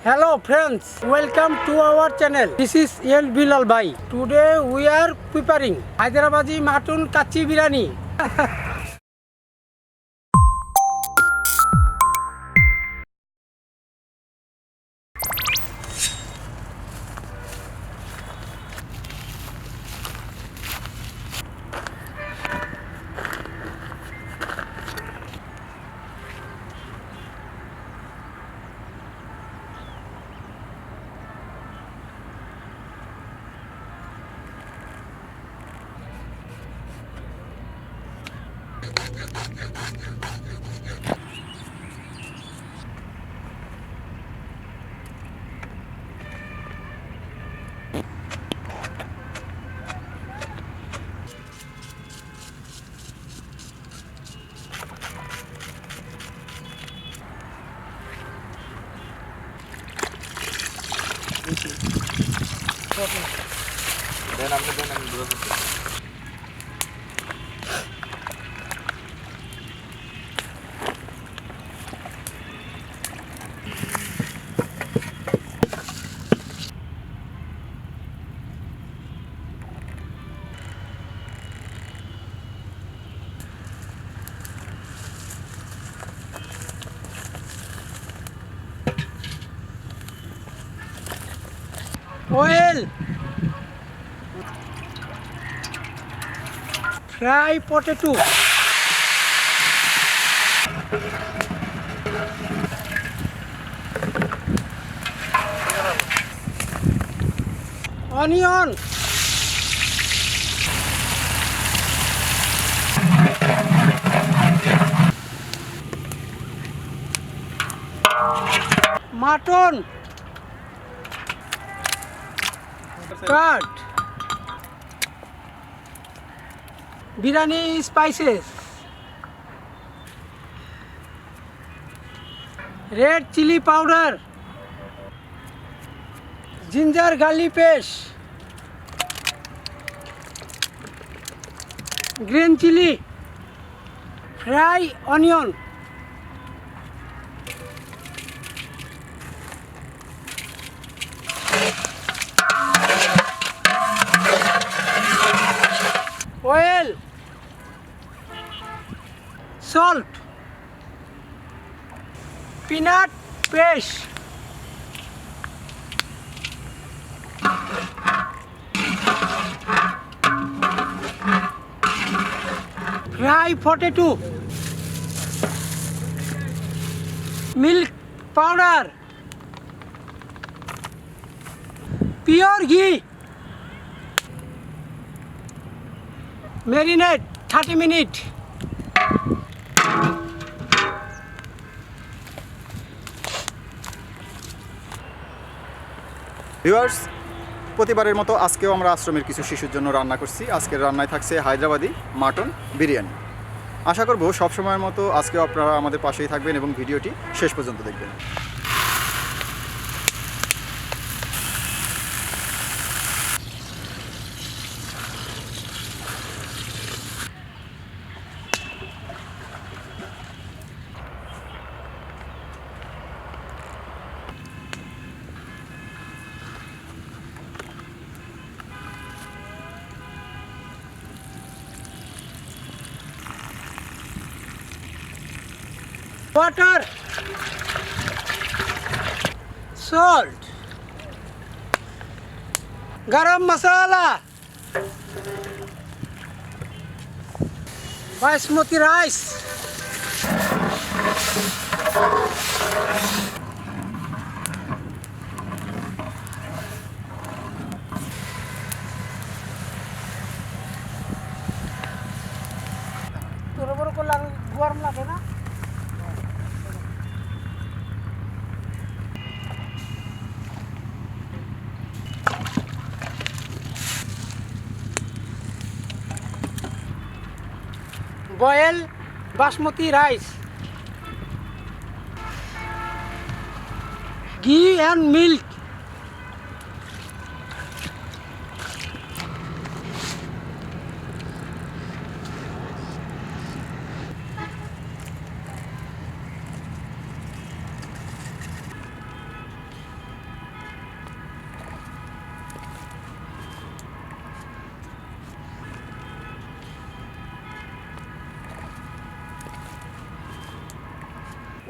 Hello friends, welcome to our channel. This is El Bilal Bhai. Today we are preparing Hyderabadi mutton kachi biryani. Oil, fry potato, onion, mutton, cut, biryani spices, red chili powder, ginger garlic paste, green chili, fry onion, oil, salt, peanut paste, fry potato, milk powder, pure ghee, marinate 30 minutes. Viewers, প্রতিবারের মতো আজকেও আমরা আশ্রমের কিছু শিশুর জন্য রান্না করছি। আজকের রান্নায় থাকছে হায়দ্রাবাদি মাটন বিরিয়ানি। আশা করব সবসময়ের মতো আজকেও আপনারা আমাদের পাশেই থাকবেন এবং ভিডিওটি শেষ পর্যন্ত দেখবেন। Water, salt, garam masala, basmati rice, তোর বড় করলে গরম লাগে না? boil basmati rice, ghee and milk,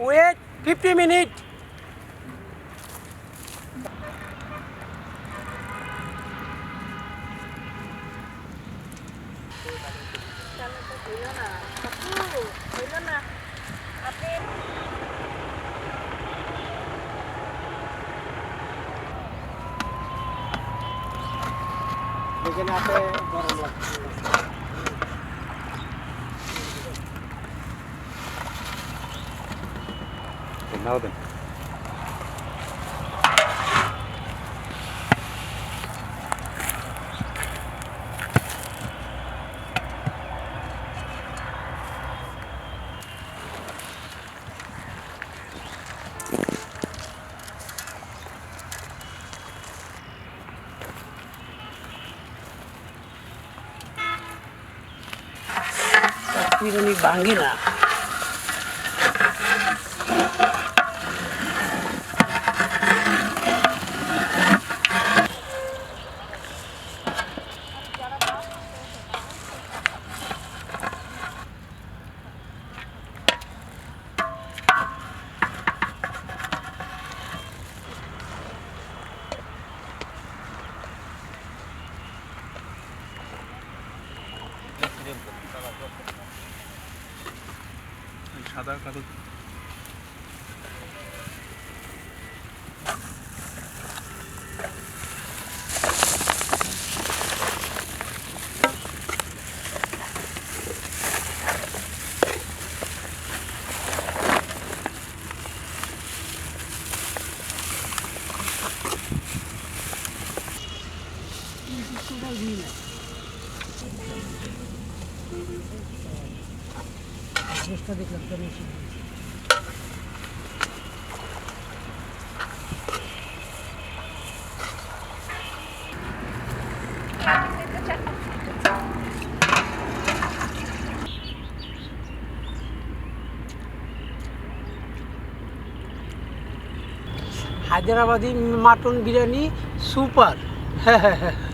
Wait 50 minutes. এখানে আছে গরম লাগছে। নাও দেন। বিরিয়ানি ভাঙে না। সাদা কাগজ হায়দ্রাবাদি মাটন বিরিয়ানি সুপার। হ্যাঁ হ্যাঁ হ্যাঁ।